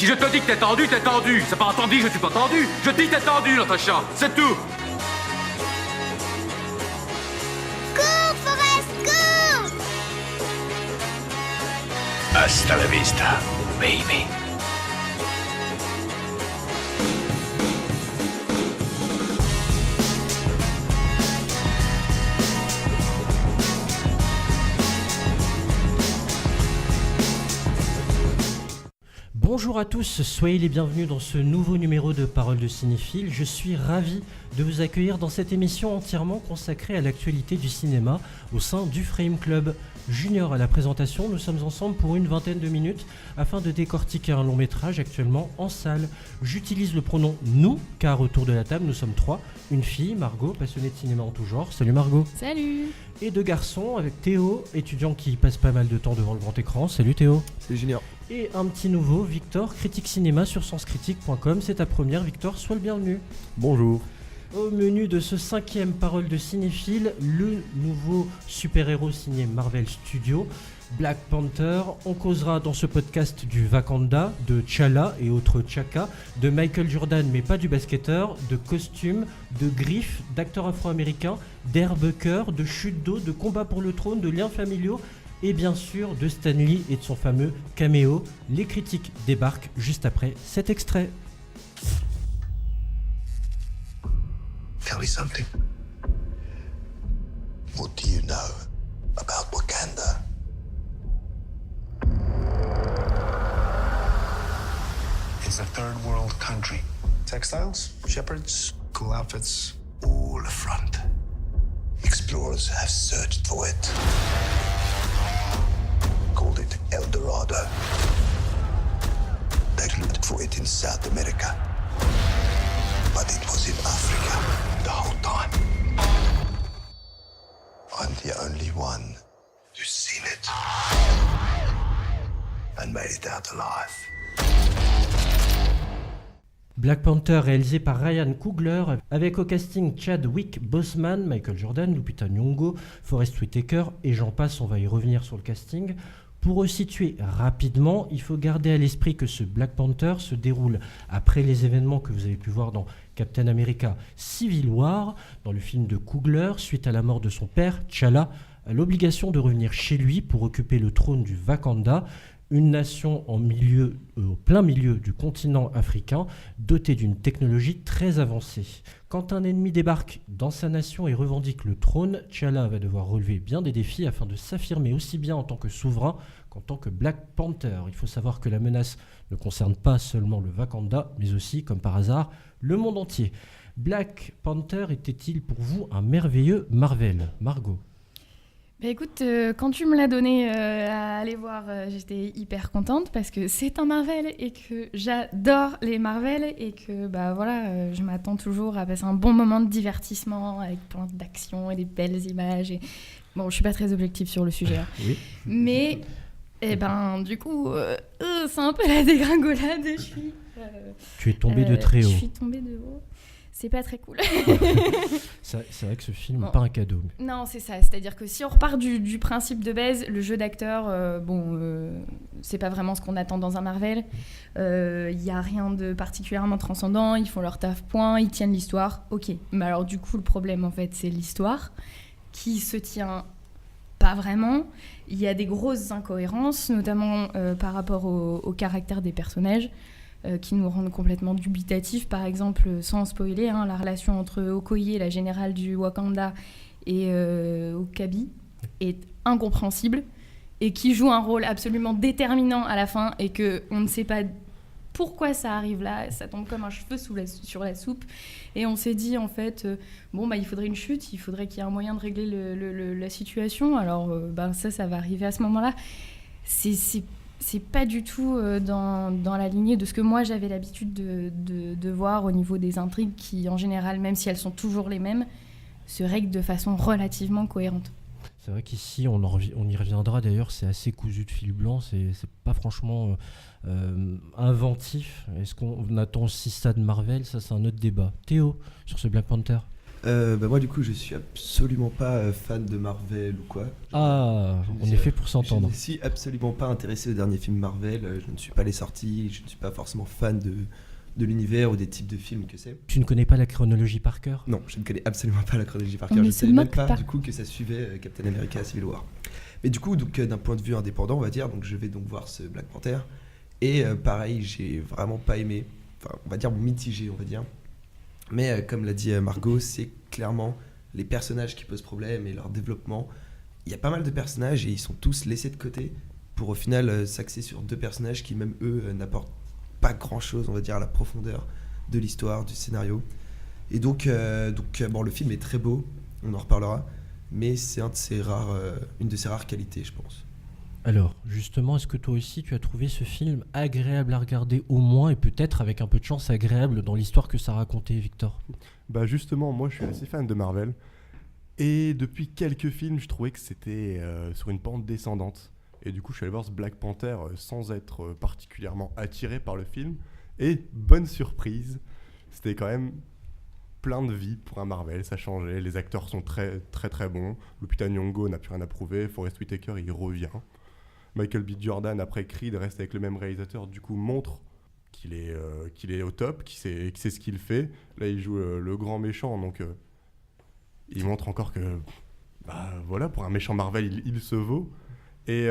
Si je te dis que t'es tendu, t'es tendu. C'est pas entendu, je suis pas tendu. Je dis t'es tendu, Natacha. C'est tout. Cours, Forrest, cours! Hasta la vista, baby. Bonjour à tous, soyez les bienvenus dans ce nouveau numéro de Paroles de Cinéphile. Je suis ravi de vous accueillir dans cette émission entièrement consacrée à l'actualité du cinéma au sein du Frame Club. Junior à la présentation, nous sommes ensemble pour une vingtaine de minutes afin de décortiquer un long métrage actuellement en salle. J'utilise le pronom « nous » car autour de la table nous sommes trois. Une fille, Margot, passionnée de cinéma en tout genre. Salut Margot. Salut. Et deux garçons avec Théo, étudiant qui passe pas mal de temps devant le grand écran. Salut Théo. Salut Junior. Et un petit nouveau, Victor, critique cinéma sur senscritique.com. C'est ta première, Victor, sois le bienvenu. Bonjour. Au menu de ce 5e Parole de Cinéphile, le nouveau super-héros signé Marvel Studios, Black Panther. On causera dans ce podcast du Wakanda, de T'Challa et autres T'Chaka, de Michael Jordan mais pas du basketteur, de costumes, de griffes, d'acteurs afro-américains, d'herbe cœur, de chute d'eau, de combat pour le trône, de liens familiaux et bien sûr de Stan Lee et de son fameux caméo. Les critiques débarquent juste après cet extrait. Tell me something. What do you know about Wakanda? It's a third world country. Textiles, shepherds, cool outfits, all front. Explorers have searched for it. Called it El Dorado. They looked for it in South America. But it was in Africa the whole time. I'm the only one who's seen it and made it out alive. Black Panther réalisé par Ryan Coogler avec au casting Chadwick Boseman, Michael Jordan, Lupita Nyong'o, Forest Whitaker et j'en passe, on va y revenir sur le casting. Pour resituer rapidement, il faut garder à l'esprit que ce Black Panther se déroule après les événements que vous avez pu voir dans Captain America Civil War, dans le film de Coogler, suite à la mort de son père, T'Challa, a l'obligation de revenir chez lui pour occuper le trône du Wakanda, une nation au plein milieu du continent africain, dotée d'une technologie très avancée. Quand un ennemi débarque dans sa nation et revendique le trône, T'Challa va devoir relever bien des défis afin de s'affirmer aussi bien en tant que souverain qu'en tant que Black Panther. Il faut savoir que la menace ne concerne pas seulement le Wakanda, mais aussi, comme par hasard, le monde entier. Black Panther était-il pour vous un merveilleux Marvel ? Margot ? Bah écoute, quand tu me l'as donné à aller voir, j'étais hyper contente parce que c'est un Marvel et que j'adore les Marvel et que bah voilà, je m'attends toujours à passer un bon moment de divertissement avec plein d'action et des belles images. Et... Bon, je suis pas très objective sur le sujet, hein. Oui. Mais du coup, c'est un peu la dégringolade. Tu es tombé de très haut. Je suis tombée de haut. C'est pas très cool. C'est vrai que ce film n'est Bon. pas un cadeau. Non, c'est ça. C'est-à-dire que si on repart du principe de base, le jeu d'acteur, c'est pas vraiment ce qu'on attend dans un Marvel. Il n'y a rien de particulièrement transcendant. Ils font leur taf, point. Ils tiennent l'histoire. Ok. Mais alors, du coup, le problème, en fait, c'est l'histoire qui se tient pas vraiment. Il y a des grosses incohérences, notamment par rapport au caractère des personnages. Qui nous rendent complètement dubitatifs. Par exemple, sans spoiler, la relation entre Okoye, la générale du Wakanda, et Okabi est incompréhensible et qui joue un rôle absolument déterminant à la fin et qu'on ne sait pas pourquoi ça arrive là, ça tombe comme un cheveu sur la soupe et on s'est dit en fait, il faudrait une chute, il faudrait qu'il y ait un moyen de régler la situation, alors ça va arriver à ce moment-là. C'est pas du tout dans la lignée de ce que moi j'avais l'habitude de voir au niveau des intrigues qui, en général, même si elles sont toujours les mêmes, se règlent de façon relativement cohérente. C'est vrai qu'ici, on y reviendra d'ailleurs, c'est assez cousu de fil blanc, c'est pas franchement inventif. Est-ce qu'on attend aussi ça de Marvel ? Ça, c'est un autre débat. Théo, sur ce Black Panther ? Moi du coup je suis absolument pas fan de Marvel ou quoi. Ah, on est fait pour s'entendre. Je ne suis absolument pas intéressé aux derniers films Marvel, je ne suis pas les sorties, je ne suis pas forcément fan de l'univers ou des types de films que c'est. Tu ne connais pas la chronologie par cœur ? Non, je ne connais absolument pas la chronologie par On cœur, ne je ne se savais même moque pas pas. du coup que ça suivait Captain America Civil War. Mais du coup, d'un point de vue indépendant, on va dire, donc je vais donc voir ce Black Panther. Et pareil, j'ai vraiment pas aimé, enfin on va dire mitigé, on va dire. Mais comme l'a dit Margot, c'est clairement les personnages qui posent problème et leur développement. Il y a pas mal de personnages et ils sont tous laissés de côté pour au final s'axer sur 2 personnages qui même eux n'apportent pas grand chose, on va dire, à la profondeur de l'histoire, du scénario. Et donc bon, le film est très beau, on en reparlera, mais c'est une de ses rares qualités, je pense. Alors, justement, est-ce que toi aussi tu as trouvé ce film agréable à regarder au moins et peut-être avec un peu de chance agréable dans l'histoire que ça racontait, Victor ? Bah justement, moi je suis assez fan de Marvel. Et depuis quelques films, je trouvais que c'était sur une pente descendante. Et du coup, je suis allé voir ce Black Panther sans être particulièrement attiré par le film. Et bonne surprise, c'était quand même plein de vie pour un Marvel, ça changeait. Les acteurs sont très très très bons. Lupita Nyong'o n'a plus rien à prouver. Forest Whitaker, il revient. Michael B. Jordan, après Creed, reste avec le même réalisateur, du coup montre qu'il est au top, qu'il sait ce qu'il fait. Là, il joue le grand méchant, donc il montre encore que, voilà, pour un méchant Marvel, il se vaut. Et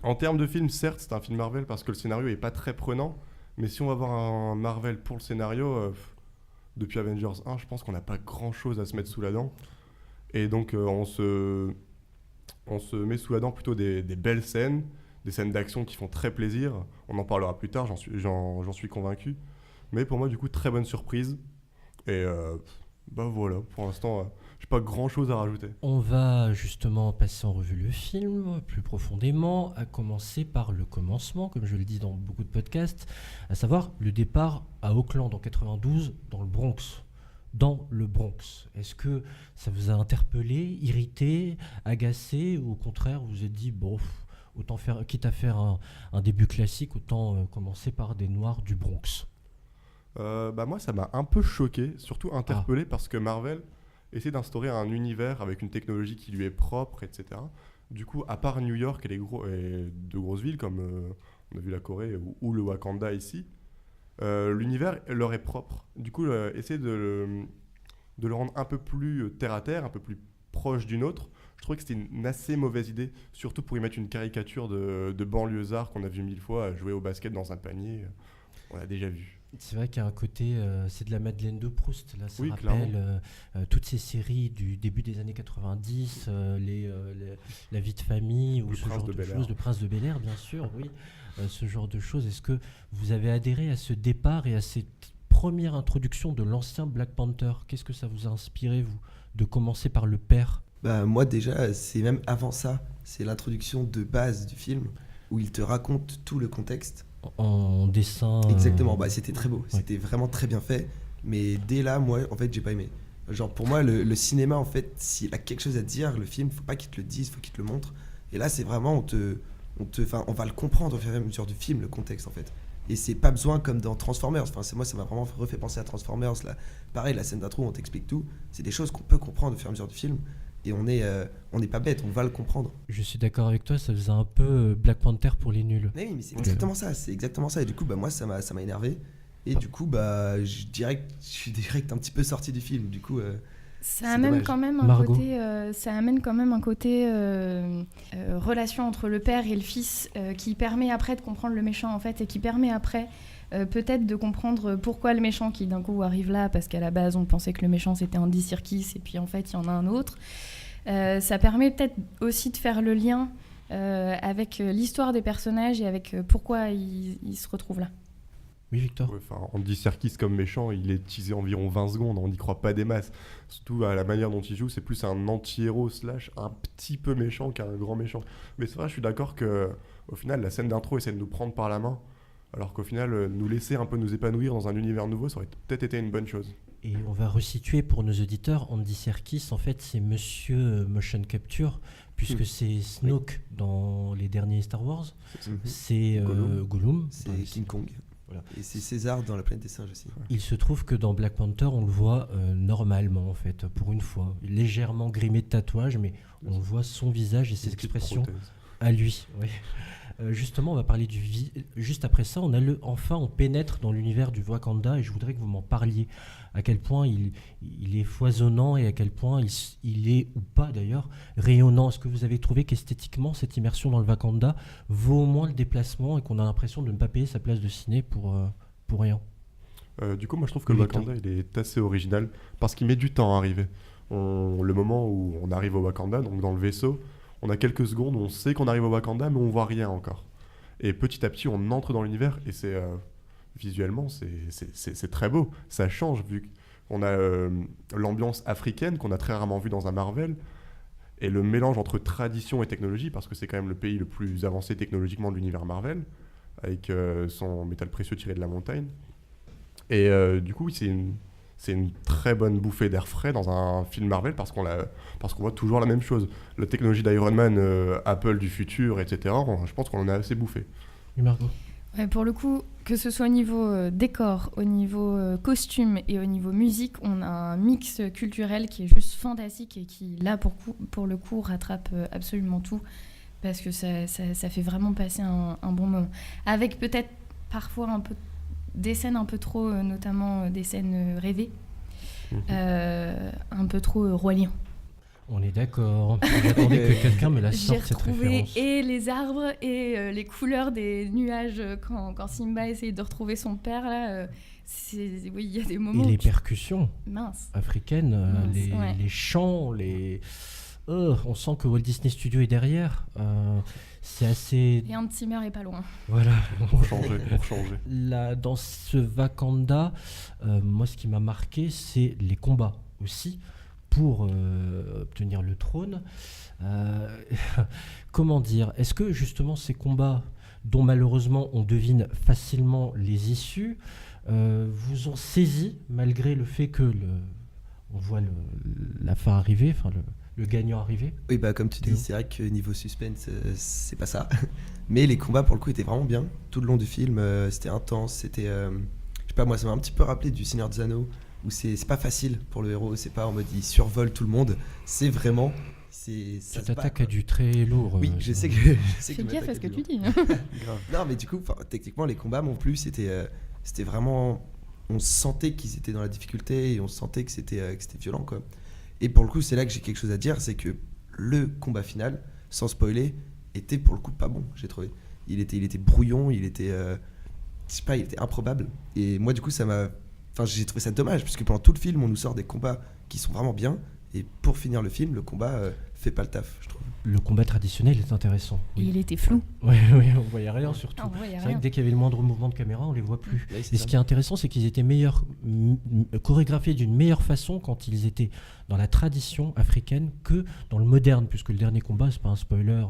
en termes de film, certes, c'est un film Marvel parce que le scénario est pas très prenant, mais si on va voir un Marvel pour le scénario, depuis Avengers 1, je pense qu'on n'a pas grand-chose à se mettre sous la dent. Et donc, on se met sous la dent plutôt des belles scènes, des scènes d'action qui font très plaisir. On en parlera plus tard, j'en suis convaincu. Mais pour moi, du coup, très bonne surprise. Et voilà, pour l'instant, j'ai pas grand-chose à rajouter. On va justement passer en revue le film plus profondément, à commencer par le commencement, comme je le dis dans beaucoup de podcasts, à savoir le départ à Auckland en 92, dans le Bronx. Dans le Bronx. Est-ce que ça vous a interpellé, irrité, agacé, ou au contraire vous vous êtes dit, bon, autant faire, quitte à faire un début classique, autant commencer par des Noirs du Bronx? Moi, ça m'a un peu choqué, surtout interpellé, parce que Marvel essaie d'instaurer un univers avec une technologie qui lui est propre, etc. Du coup, à part New York et de grosses villes, comme on a vu la Corée ou le Wakanda ici, l'univers leur est propre. Du coup, essayer de le rendre un peu plus terre-à-terre, un peu plus proche d'une autre, je trouvais que c'était une assez mauvaise idée, surtout pour y mettre une caricature de banlieusards qu'on a vu 1000 fois jouer au basket dans un panier. On l'a déjà vu. C'est vrai qu'il y a un côté, c'est de la Madeleine de Proust. Là, ça Oui, rappelle toutes ces séries du début des années 90, La vie de famille, ou Le ce Prince genre de de Bel-Air. choses. Le Prince de Bel-Air, bien sûr, oui. Ce genre de choses. Est-ce que vous avez adhéré à ce départ et à cette première introduction de l'ancien Black Panther? Qu'est-ce que ça vous a inspiré, vous, de commencer par le père? Moi déjà, c'est même avant ça, c'est l'introduction de base du film, où il te raconte tout le contexte. En dessin. Exactement, c'était très beau, Ouais. c'était vraiment très bien fait, mais dès là, moi, en fait, j'ai pas aimé. Genre, pour moi, le cinéma, en fait, s'il a quelque chose à te dire, le film, faut pas qu'il te le dise, faut qu'il te le montre. Et là, c'est vraiment, on va le comprendre au fur et à mesure du film, le contexte, en fait. Et c'est pas besoin comme dans Transformers. Enfin, moi, ça m'a vraiment refait penser à Transformers. Là. Pareil, la scène d'intro, on t'explique tout. C'est des choses qu'on peut comprendre au fur et à mesure du film. Et on n'est pas bête, on va le comprendre. Je suis d'accord avec toi, ça faisait un peu Black Panther pour les nuls. Mais oui, mais c'est exactement ça, c'est exactement ça. Et du coup, moi, ça m'a énervé. Et du coup, je suis direct un petit peu sorti du film. Du coup, Ça c'est amène dommage. quand même un côté relation entre le père et le fils qui permet après de comprendre le méchant en fait et qui permet après peut-être de comprendre pourquoi le méchant qui d'un coup arrive là parce qu'à la base on pensait que le méchant c'était Andy Serkis et puis en fait il y en a un autre. Ça permet peut-être aussi de faire le lien avec l'histoire des personnages et avec pourquoi ils se retrouvent là. Oui, Victor. Ouais, Andy Serkis comme méchant, il est teasé environ 20 secondes, on n'y croit pas des masses. Surtout à la manière dont il joue, c'est plus un anti-héros / un petit peu méchant qu'un grand méchant. Mais c'est vrai, je suis d'accord que au final, la scène d'intro essaie de nous prendre par la main, alors qu'au final, nous laisser un peu nous épanouir dans un univers nouveau, ça aurait peut-être été une bonne chose. Et on va resituer pour nos auditeurs, Andy Serkis, en fait, c'est Monsieur Motion Capture, puisque c'est Snoke dans les derniers Star Wars, c'est Gollum. Gollum, C'est King Kong. Et c'est César dans La planète des singes aussi. Il se trouve que dans Black Panther, on le voit normalement, en fait, pour une fois. Légèrement grimé de tatouages, mais on voit son visage et ses expressions à lui. Oui. Justement, on va parler juste après ça, enfin, on pénètre dans l'univers du Wakanda et je voudrais que vous m'en parliez. À quel point il est foisonnant et à quel point il est, ou pas d'ailleurs, rayonnant. Est-ce que vous avez trouvé qu'esthétiquement, cette immersion dans le Wakanda vaut au moins le déplacement et qu'on a l'impression de ne pas payer sa place de ciné pour rien? Du coup, moi je trouve que le Wakanda il est assez original parce qu'il met du temps à arriver. Le moment où on arrive au Wakanda, donc dans le vaisseau, on a quelques secondes où on sait qu'on arrive au Wakanda, mais on voit rien encore. Et petit à petit, on entre dans l'univers et c'est visuellement, c'est très beau. Ça change vu qu'on a l'ambiance africaine qu'on a très rarement vue dans un Marvel et le mélange entre tradition et technologie, parce que c'est quand même le pays le plus avancé technologiquement de l'univers Marvel, avec son métal précieux tiré de la montagne. Et du coup, c'est une très bonne bouffée d'air frais dans un film Marvel parce qu'on voit toujours la même chose. La technologie d'Iron Man, Apple du futur, etc., je pense qu'on en a assez bouffé. Et Margot? Ouais, pour le coup, que ce soit au niveau décor, au niveau costume et au niveau musique, on a un mix culturel qui est juste fantastique et qui, là, pour le coup, rattrape absolument tout parce que ça fait vraiment passer un bon moment. Avec peut-être parfois un peu des scènes un peu trop, notamment des scènes rêvées, un peu trop Roi Lion. On est d'accord. J'attendais que quelqu'un me la sorte, cette référence. J'ai retrouvé et les arbres et les couleurs des nuages quand Simba essaye de retrouver son père. Là, oui, il y a des moments. Et les percussions africaines, ouais. Les chants, on sent que Walt Disney Studios est derrière. C'est assez. Et Hans Zimmer est pas loin. Voilà. Pour changer. Là, dans ce Wakanda, moi, ce qui m'a marqué, c'est les combats aussi pour obtenir le trône. Comment dire? Est-ce que justement ces combats, dont malheureusement on devine facilement les issues, vous ont saisi malgré le fait que on voit la fin arriver, enfin le gagnant arriver? Oui, bah comme tu dis, c'est vrai que niveau suspense, c'est pas ça. Mais les combats pour le coup étaient vraiment bien. Tout le long du film, c'était intense. C'était, je sais pas, moi ça m'a un petit peu rappelé du Seigneur des Anneaux, où c'est pas facile pour le héros. C'est pas en mode il survole tout le monde. C'est vraiment. Tu t'attaques à du très lourd. Oui, je sais que. Fais gaffe à ce que tu dis. Non, mais du coup, techniquement, les combats m'ont plu. C'était vraiment. On sentait qu'ils étaient dans la difficulté et on sentait que c'était violent, quoi. Et pour le coup, c'est là que j'ai quelque chose à dire, c'est que le combat final, sans spoiler, était pour le coup pas bon, j'ai trouvé. Il était brouillon, il était improbable. Et moi, du coup, j'ai trouvé ça dommage, parce que pendant tout le film, on nous sort des combats qui sont vraiment bien, et pour finir le film, le combat fait pas le taf, je trouve. Le combat traditionnel est intéressant. Et il était flou. Oui, on voyait rien surtout. C'est vrai que dès qu'il y avait le moindre mouvement de caméra, on les voit plus. Oui, et ce qui est intéressant, c'est qu'ils étaient chorégraphiés d'une meilleure façon quand ils étaient dans la tradition africaine que dans le moderne, puisque le dernier combat, c'est pas un spoiler,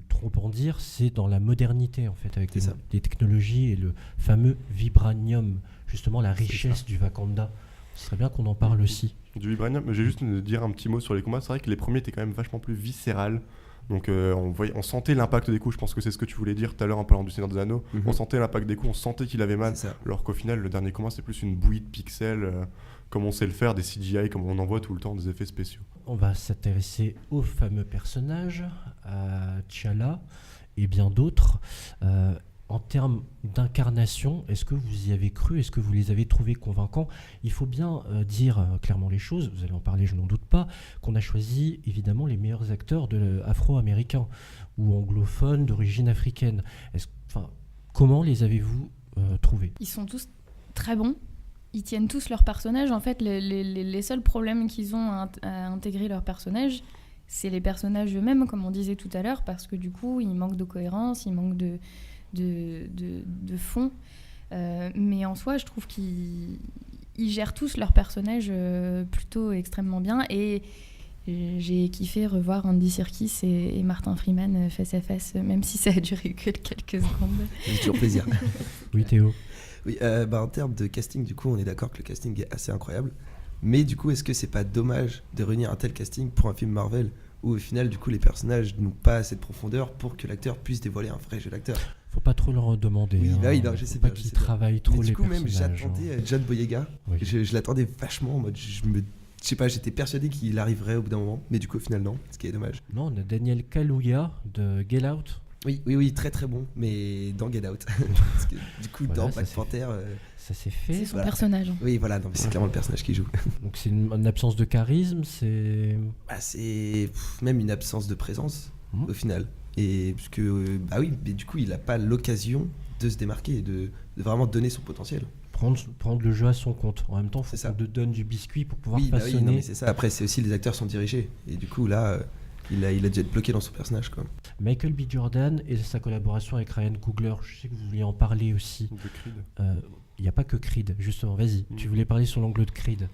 trop en dire, c'est dans la modernité en fait, avec des technologies et le fameux vibranium, justement la richesse du Wakanda. Ce serait bien qu'on en parle aussi. Du vibranium, j'ai juste à dire un petit mot sur les combats. C'est vrai que les premiers étaient quand même vachement plus viscérales. Donc on sentait l'impact des coups. Je pense que c'est ce que tu voulais dire tout à l'heure en parlant du Seigneur des Anneaux. On sentait l'impact des coups, on sentait qu'il avait mal. Alors qu'au final, le dernier combat, c'est plus une bouillie de pixels, comme on sait le faire, des CGI, comme on en voit tout le temps, des effets spéciaux. On va s'intéresser aux fameux personnages, à T'Challa et bien d'autres. En termes d'incarnation, est-ce que vous y avez cru? Est-ce que vous les avez trouvés convaincants? Il faut bien dire clairement les choses, vous allez en parler, je n'en doute pas, qu'on a choisi évidemment les meilleurs acteurs afro-américains ou anglophones d'origine africaine. Comment les avez-vous trouvés? Ils sont tous très bons. Ils tiennent tous leur personnage. En fait, les seuls problèmes qu'ils ont à intégrer leur personnage, c'est les personnages eux-mêmes, comme on disait tout à l'heure, parce que du coup, il manque de cohérence, il manque de fond, mais en soi je trouve qu'ils gèrent tous leurs personnages plutôt extrêmement bien, et j'ai kiffé revoir Andy Serkis et Martin Freeman face à face, même si ça a duré que quelques secondes. C'est toujours plaisir. Oui, Théo. Oui, en termes de casting, du coup on est d'accord que le casting est assez incroyable, mais du coup est-ce que c'est pas dommage de réunir un tel casting pour un film Marvel où au final du coup les personnages n'ont pas assez de profondeur pour que l'acteur puisse dévoiler un vrai jeu d'acteur? Faut pas trop leur demander. Oui, hein. bah oui, non, je sais Faut pas bien, je qu'ils sais bien. travaillent trop Mais les du coup, même personnages. j'attendais hein. John Boyega. Oui. Je l'attendais vachement en mode. Je sais pas, j'étais persuadé qu'il arriverait au bout d'un moment. Mais du coup, au final, non. Ce qui est dommage. Non, on a Daniel Kaluuya de Get Out. Oui, très très bon. Mais dans Get Out. Parce que du coup, Voilà, dans ça Black c'est- Panther. Ça s'est fait. C'est son Voilà. personnage. hein. Oui, voilà, non, mais c'est clairement le personnage qui joue. Donc c'est une absence de charisme, c'est... Bah, c'est même une absence de présence Mhm. au final. Et parce que, bah oui, mais du coup, il n'a pas l'occasion de se démarquer et de vraiment donner son potentiel. Prendre le jeu à son compte. En même temps, il faut C'est ça. qu'on te donne du biscuit pour pouvoir Oui, bah oui, façonner. non, mais c'est ça. Après, c'est aussi les acteurs sont dirigés. Et du coup, là, il a dû être bloqué dans son personnage, quoi. Michael B. Jordan et sa collaboration avec Ryan Coogler, je sais que vous vouliez en parler aussi. De Creed. Il n'y a pas que Creed, justement, vas-y. Tu voulais parler sur l'angle de Creed.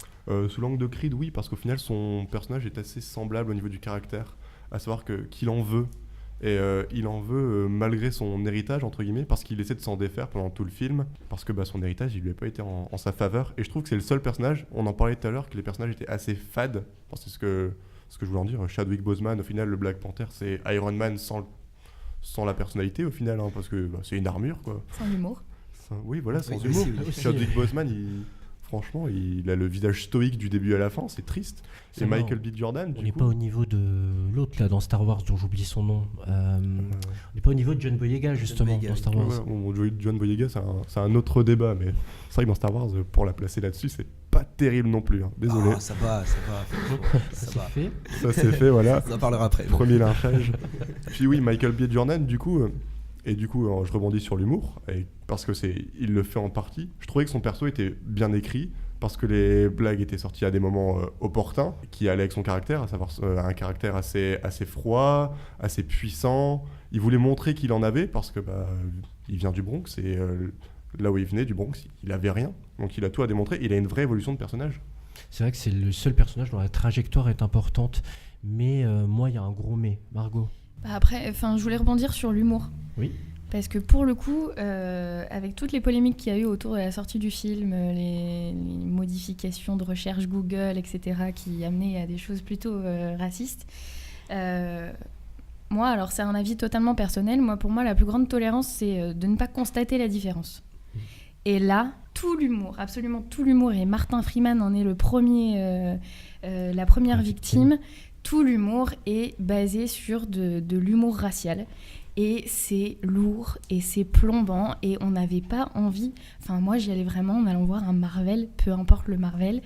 Sous l'angle de Creed, oui, parce qu'au final, son personnage est assez semblable au niveau du caractère. À savoir qu'il en veut. Et il en veut malgré son héritage, entre guillemets, parce qu'il essaie de s'en défaire pendant tout le film. Parce que son héritage, il lui a pas été en sa faveur. Et je trouve que c'est le seul personnage, on en parlait tout à l'heure, que les personnages étaient assez fades. Enfin, c'est ce que je voulais en dire. Chadwick Boseman, au final, le Black Panther, c'est Iron Man sans la personnalité, au final, hein, parce que c'est une armure, quoi. Sans l'humour. Oui, voilà, sans Oui, humour. aussi, oui. Chadwick Boseman, franchement, il a le visage stoïque du début à la fin, c'est triste. C'est Et marrant. Michael B. Jordan, On du n'est coup... pas au niveau de l'autre, là, dans Star Wars, dont j'oublie son nom. On n'est pas au niveau de John Boyega, justement, Boyega, dans oui. Star Wars. Voilà, John Boyega, c'est un autre débat, mais c'est vrai que dans Star Wars, pour la placer là-dessus, c'est pas terrible non plus. hein. Désolé, Ah, ça va. Ça Ça s'est va. fait. ça c'est fait, voilà. On en parlera après. Premier lynchage. Puis oui, Michael B. Jordan, du coup, je rebondis sur l'humour, parce que il le fait en partie. Je trouvais que son perso était bien écrit, parce que les blagues étaient sorties à des moments opportuns, qui allaient avec son caractère, à savoir un caractère assez froid, assez puissant. Il voulait montrer qu'il en avait, parce que il vient du Bronx, et là où il venait, du Bronx, il avait rien. Donc il a tout à démontrer, il a une vraie évolution de personnage. C'est vrai que c'est le seul personnage dont la trajectoire est importante. Mais moi, il y a un gros mais. Margot. Bah après, je voulais rebondir sur l'humour. Oui. Parce que pour le coup, avec toutes les polémiques qu'il y a eu autour de la sortie du film, les modifications de recherche Google, etc., qui amenaient à des choses plutôt racistes, moi, alors c'est un avis totalement personnel, pour moi, la plus grande tolérance, c'est de ne pas constater la différence. Et là, tout l'humour, absolument tout l'humour, et Martin Freeman en est la première victime, tout l'humour est basé sur de l'humour racial. Et c'est lourd et c'est plombant et on n'avait pas envie. Enfin, moi, j'y allais vraiment en allant voir un Marvel, peu importe le Marvel.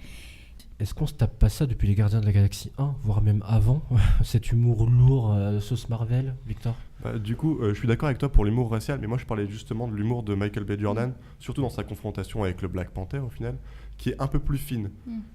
Est-ce qu'on se tape pas ça depuis les Gardiens de la Galaxie 1, voire même avant, cet humour lourd sauce Marvel, Victor? Du coup, je suis d'accord avec toi pour l'humour racial, mais moi je parlais justement de l'humour de Michael B. Jordan, surtout dans sa confrontation avec le Black Panther au final, qui est un peu plus fine.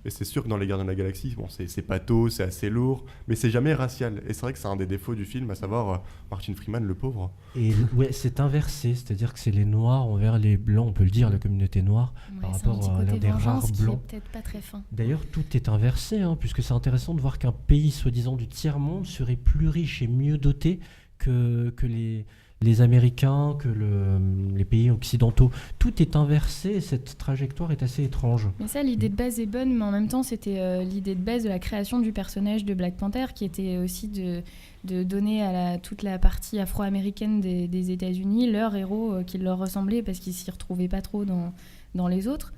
Et c'est sûr que dans les Gardiens de la Galaxie, c'est pathos, c'est assez lourd, mais c'est jamais racial. Et c'est vrai que c'est un des défauts du film, à savoir Martin Freeman, le pauvre. Et ouais, c'est inversé, c'est-à-dire que c'est les noirs envers les blancs, on peut le dire, la communauté noire, par c'est un rapport petit à l'un côté des rares vengeance qui est blancs. peut-être pas très fin. D'ailleurs, tout est inversé, puisque c'est intéressant de voir qu'un pays soi-disant du tiers-monde serait plus riche et mieux doté que les Américains, que les pays occidentaux. Tout est inversé et cette trajectoire est assez étrange. Mais ça, l'idée de base est bonne, mais en même temps, c'était l'idée de base de la création du personnage de Black Panther, qui était aussi de donner à toute la partie afro-américaine des États-Unis leur héros qui leur ressemblait, parce qu'ils s'y retrouvaient pas trop dans les autres.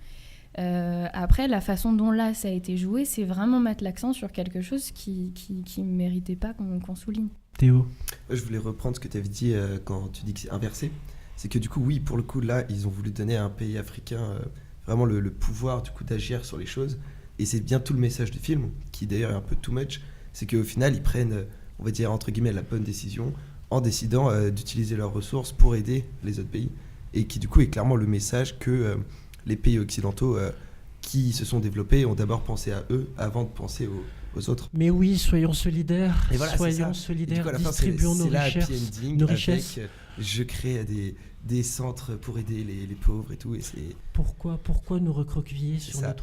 Après, la façon dont là ça a été joué, c'est vraiment mettre l'accent sur quelque chose qui méritait pas qu'on souligne. Théo. Je voulais reprendre ce que tu avais dit quand tu dis que c'est inversé. C'est que du coup, oui, pour le coup, là, ils ont voulu donner à un pays africain vraiment le pouvoir du coup d'agir sur les choses. Et c'est bien tout le message du film, qui d'ailleurs est un peu too much, c'est qu'au final, ils prennent, on va dire, entre guillemets, la bonne décision en décidant d'utiliser leurs ressources pour aider les autres pays. Et qui du coup est clairement le message que les pays occidentaux qui se sont développés ont d'abord pensé à eux avant de penser aux autres. Mais oui, soyons solidaires, Et voilà, soyons c'est ça. solidaires, Et du coup, à la fin, distribuons nos c'est là, richesses. happy ending nos avec, richesses. je crée des centres pour aider les pauvres et tout. Et c'est... Pourquoi nous recroqueviller C'est sur ça.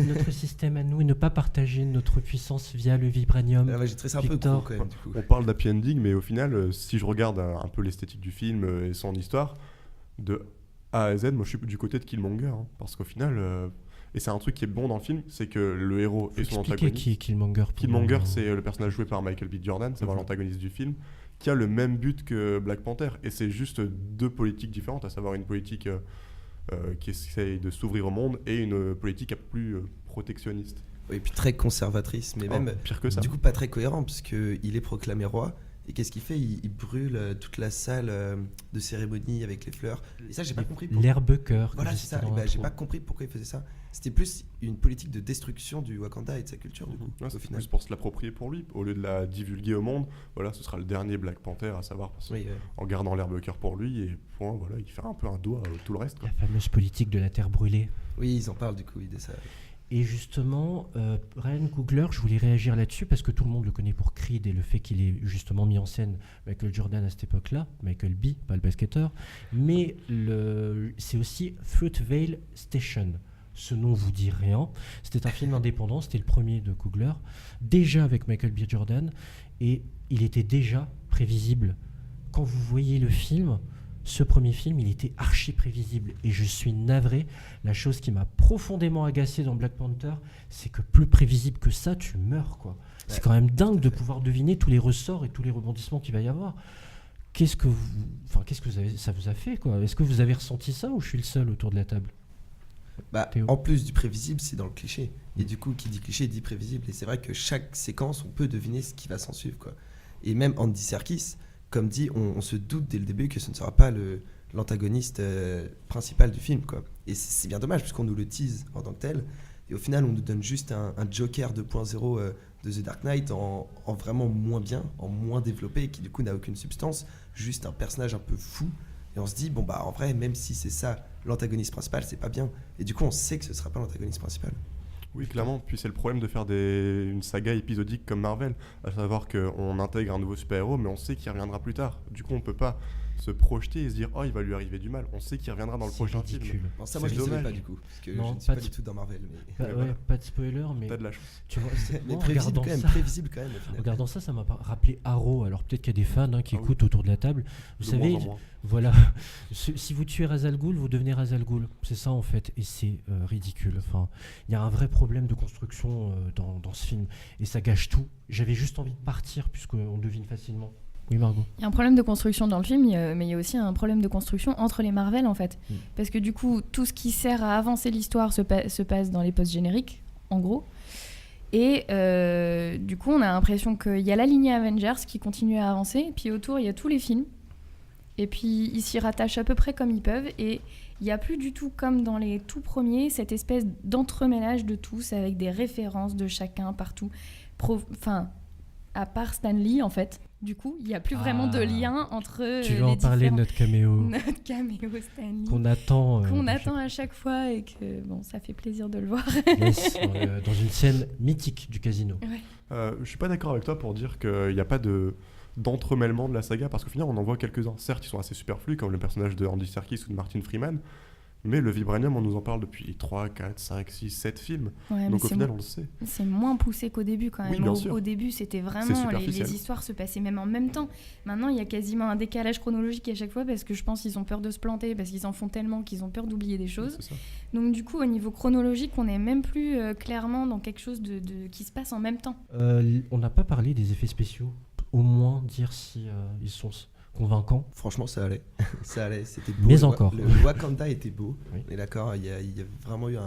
notre système à nous et ne pas partager notre puissance via le vibranium? Là, ouais, j'ai trouvé ça un peu Victor. gros quand même du coup. On parle d'happy ending, mais au final, si je regarde un peu l'esthétique du film et son histoire, de A à Z, moi je suis du côté de Killmonger, parce qu'au final, et c'est un truc qui est bon dans le film, c'est que le héros Faut et son expliquer antagoniste. qui est Killmonger. Killmonger, c'est le personnage joué par Michael B. Jordan, c'est l'antagoniste du film, qui a le même but que Black Panther. Et c'est juste deux politiques différentes, à savoir une politique qui essaye de s'ouvrir au monde et une politique un peu plus protectionniste. Et puis très conservatrice, mais même pire que ça. du coup pas très cohérent, parce qu'il est proclamé roi. Et qu'est-ce qu'il fait ? Il brûle toute la salle de cérémonie avec les fleurs. Et ça, j'ai pas compris. L'herbe cœur. Voilà, c'est ça. J'ai pas compris pourquoi il faisait ça. C'était plus une politique de destruction du Wakanda et de sa culture, du coup. Ouais, c'est plus pour se l'approprier pour lui, au lieu de la divulguer au monde. Voilà, ce sera le dernier Black Panther à savoir, parce en gardant l'herbe cœur pour lui, et point, voilà, il fait un peu un doigt à tout le reste, quoi. La fameuse politique de la terre brûlée. Oui, ils en parlent du coup, de ça. Et justement, Ryan Coogler, je voulais réagir là-dessus parce que tout le monde le connaît pour Creed et le fait qu'il ait justement mis en scène Michael Jordan à cette époque-là, Michael B, pas le basketteur, mais c'est aussi Fruitvale Station. Ce nom vous dit rien. C'était un film indépendant, c'était le premier de Coogler, déjà avec Michael B. Jordan, et il était déjà prévisible. Quand vous voyez le film, ce premier film, il était archi prévisible. Et je suis navré. La chose qui m'a profondément agacé dans Black Panther, c'est que plus prévisible que ça, tu meurs, quoi. C'est quand même dingue de pouvoir deviner tous les ressorts et tous les rebondissements qu'il va y avoir. Qu'est-ce que ça vous a fait, quoi ? Est-ce que vous avez ressenti ça ou je suis le seul autour de la table ? En plus du prévisible, c'est dans le cliché. Et du coup, qui dit cliché dit prévisible. Et c'est vrai que chaque séquence, on peut deviner ce qui va s'en suivre, quoi. Et même Andy Serkis, comme dit, on se doute dès le début que ce ne sera pas l'antagoniste principal du film, quoi. Et c'est bien dommage, puisqu'on nous le tease en tant que tel. Et au final, on nous donne juste un Joker 2.0 de The Dark Knight en vraiment moins bien, en moins développé, qui du coup n'a aucune substance, juste un personnage un peu fou. Et on se dit, bon bah en vrai, même si c'est ça l'antagoniste principal, c'est pas bien. Et du coup, on sait que ce sera pas l'antagoniste principal. Oui, clairement. Puis c'est le problème de faire une saga épisodique comme Marvel, à savoir qu'on intègre un nouveau super-héros, mais on sait qu'il reviendra plus tard. Du coup, on peut pas se projeter et se dire, oh, il va lui arriver du mal. On sait qu'il reviendra dans le prochain film. Bon, ça, moi, je ne savais pas du coup, parce que non, je ne suis pas du tout dans Marvel. Mais... pas de spoiler, mais t'as de la chance. Tu vois, mais prévisible quand même. En regardant ça, ça m'a rappelé Arrow. Alors peut-être qu'il y a des fans qui écoutent autour de la table. Vous savez, voilà, si vous tuez Ra's al Ghul, vous devenez Ra's al Ghul. C'est ça en fait, et c'est ridicule. Enfin, il y a un vrai problème de construction dans ce film, et ça gâche tout. J'avais juste envie de partir puisqu'on devine facilement. Oui, Margot. Il y a un problème de construction dans le film, mais il y a aussi un problème de construction entre les Marvel, en fait. Parce que du coup, tout ce qui sert à avancer l'histoire se passe dans les post-génériques, en gros. Et du coup, on a l'impression qu'il y a la lignée Avengers qui continue à avancer, et puis autour, il y a tous les films. Et puis, ils s'y rattachent à peu près comme ils peuvent. Et il n'y a plus du tout, comme dans les tout premiers, cette espèce d'entremêlage de tous, avec des références de chacun partout. Enfin, à part Stan Lee, en fait. Du coup, il n'y a plus vraiment de lien entre tu veux en parler de notre caméo Notre caméo Stan Lee. Qu'on attend. Qu'on attend à chaque fois et que, bon, ça fait plaisir de le voir. Yes, dans une scène mythique du casino. Ouais. Je suis pas d'accord avec toi pour dire qu'il n'y a pas d'entremêlement de la saga, parce qu'au final, on en voit quelques-uns. Certes, ils sont assez superflus, comme le personnage de Andy Serkis ou de Martin Freeman, mais le Vibranium, on nous en parle depuis 3, 4, 5, 6, 7 films. Ouais, donc au final, on le sait. C'est moins poussé qu'au début quand même. Oui, bien sûr. Au début, c'était vraiment... Les histoires se passaient même en même temps. Maintenant, il y a quasiment un décalage chronologique à chaque fois parce que je pense qu'ils ont peur de se planter, parce qu'ils en font tellement qu'ils ont peur d'oublier des choses. C'est ça. Donc du coup, au niveau chronologique, on n'est même plus clairement dans quelque chose qui se passe en même temps. On n'a pas parlé des effets spéciaux. Au moins dire si ils sont... convaincant. Franchement, ça allait. Ça allait, c'était beau. Mais encore. Le Wakanda était beau. Oui. On est d'accord, il y a vraiment eu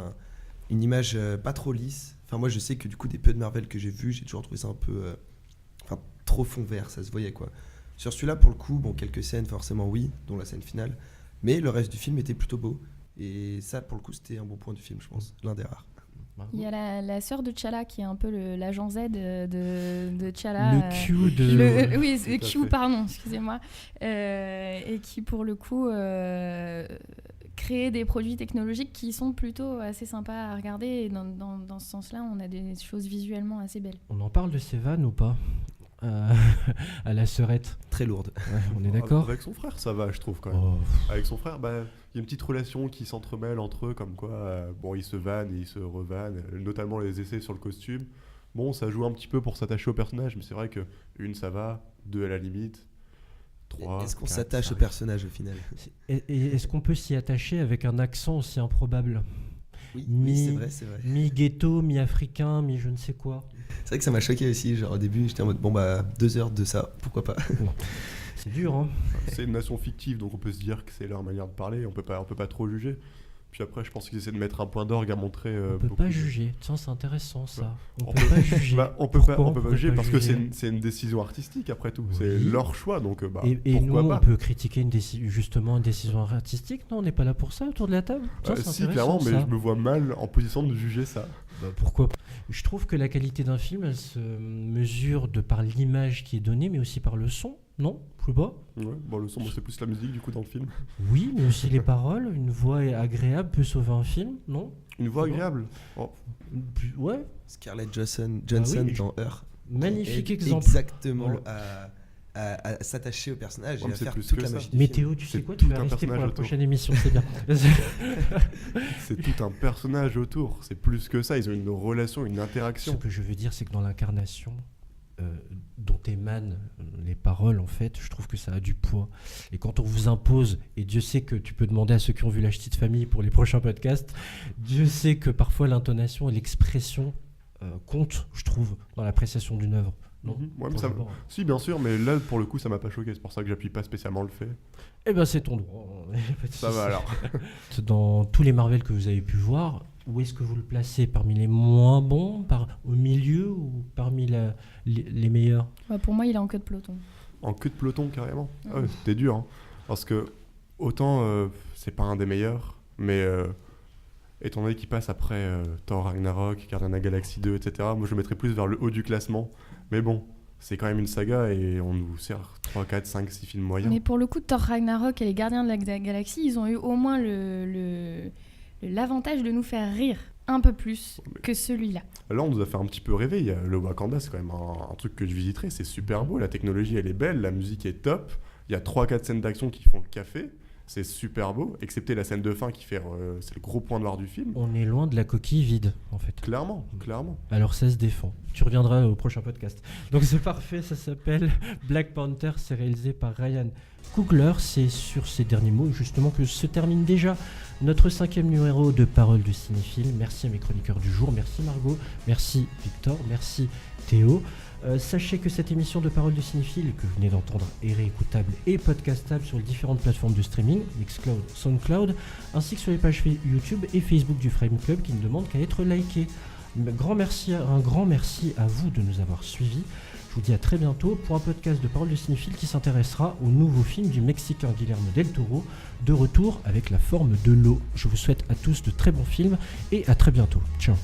une image pas trop lisse. Enfin, moi, je sais que du coup, des peu de Marvel que j'ai vus, j'ai toujours trouvé ça un peu... trop fond vert, ça se voyait, quoi. Sur celui-là, pour le coup, bon, quelques scènes, forcément, oui, dont la scène finale. Mais le reste du film était plutôt beau. Et ça, pour le coup, c'était un bon point du film, je pense. L'un des rares. Il y a la sœur de T'Challa qui est un peu l'agent Z de T'Challa. Le Q de... Oui, le Q, pardon, excusez-moi. Et qui, pour le coup, crée des produits technologiques qui sont plutôt assez sympas à regarder. Et dans ce sens-là, on a des choses visuellement assez belles. On en parle de ces vannes ou pas à la sœurette. Très lourde. Ouais, on est d'accord. Avec son frère, ça va, je trouve, quand même. Avec son frère, il y a une petite relation qui s'entremêle entre eux, comme quoi, ils se vannent et ils se revannent, notamment les essais sur le costume. Bon, ça joue un petit peu pour s'attacher au personnage, mais c'est vrai que une, ça va, deux à la limite, trois... Est-ce qu'on s'attache au personnage, au final ? Et est-ce qu'on peut s'y attacher avec un accent aussi improbable ? Oui, Mi- c'est vrai, c'est vrai. Mi-ghetto, mi-africain, mi-je ne sais quoi. C'est vrai que ça m'a choqué aussi. Genre, au début, j'étais en mode, bon, bah, 2 heures de ça, pourquoi pas. C'est dur, hein. C'est une nation fictive, donc on peut se dire que c'est leur manière de parler, on peut pas trop juger. Puis après, je pense qu'ils essaient de mettre un point d'orgue à montrer. On peut beaucoup pas de- juger. Tiens, c'est intéressant ça. On On peut pas juger. Bah, on peut Pourquoi pas pourrait juger parce que juger c'est une décision artistique après tout. C'est Oui. leur choix, donc bah, Et nous, pourquoi on pas. peut critiquer justement une décision artistique. Non, on n'est pas là pour ça autour de la table. Tiens, c'est Si, intéressant, clairement, mais ça. je me vois mal en position de juger ça. Bah, pourquoi pas. Je trouve que la qualité d'un film, elle se mesure de par l'image qui est donnée, mais aussi par le son. Non, je sais pas. Ouais, bon, le son, moi, c'est plus la musique du coup dans le film. Oui, mais aussi les paroles. Une voix agréable peut sauver un film, non? Une voix C'est bon. agréable. Oh, Ouais, Scarlett Johansson oui, dans Her. magnifique est exemple. Exactement Ouais. à s'attacher au personnage Ouais, et mais à c'est faire plus toute que la ça. magie du Mais film. Théo, tu sais C'est quoi? tout Tu vas un rester pour la personnage prochaine émission, c'est bien. c'est tout un personnage autour. C'est plus que ça. Ils ont une relation, une Ce interaction. que je veux dire, c'est que dans l'incarnation dont émanent les paroles, en fait, je trouve que ça a du poids. Et quand on vous impose, et Dieu sait que tu peux demander à ceux qui ont vu La Ch'tite Famille pour les prochains podcasts, Dieu sait que parfois l'intonation et l'expression comptent, je trouve, dans l'appréciation d'une œuvre. Non. Mhm. Ouais, mais Pour ça- le moment. Si, bien sûr, mais là, pour le coup, ça m'a pas choqué. C'est pour ça que j'appuie pas spécialement le fait. Eh ben, c'est ton droit. Y a pas de Ça souci. va alors. Dans tous les Marvel que vous avez pu voir, où est-ce que vous le placez? Parmi les moins bons, au milieu ou parmi les meilleurs? Ouais, pour moi, il est en queue de peloton. En queue de peloton, carrément. Ouais. Ah ouais, c'était dur. Hein. Parce que, autant, c'est pas un des meilleurs, mais étant donné qu'il passe après Thor Ragnarok, Guardians of the Galaxy 2, etc., moi je le mettrais plus vers le haut du classement. Mais bon, c'est quand même une saga et on nous sert 3, 4, 5, 6 films moyens. Mais pour le coup, Thor Ragnarok et les Gardiens de la Galaxie, ils ont eu au moins l'avantage de nous faire rire un peu plus que celui-là. Là, on nous a fait un petit peu rêver. Il y a le Wakanda, c'est quand même un truc que je visiterai. C'est super beau. La technologie, elle est belle. La musique est top. Il y a 3-4 scènes d'action qui font le café. C'est super beau, excepté la scène de fin qui fait. C'est le gros point noir du film. On est loin de la coquille vide, en fait. Clairement. Alors ça se défend. Tu reviendras au prochain podcast. Donc c'est parfait, ça s'appelle Black Panther, c'est réalisé par Ryan Coogler. C'est sur ces derniers mots justement que se termine déjà notre 5e numéro de Paroles de Cinéphile. Merci à mes chroniqueurs du jour, merci Margot, merci Victor, merci Théo. Sachez que cette émission de Paroles de Cinéphile que vous venez d'entendre est réécoutable et podcastable sur les différentes plateformes de streaming, Mixcloud, Soundcloud, ainsi que sur les pages YouTube et Facebook du Frame Club qui ne demandent qu'à être likés. Un grand merci à vous de nous avoir suivis. Je vous dis à très bientôt pour un podcast de Paroles de Cinéphile qui s'intéressera au nouveau film du Mexicain Guillermo del Toro, de retour avec La forme de l'eau. Je vous souhaite à tous de très bons films et à très bientôt. Ciao.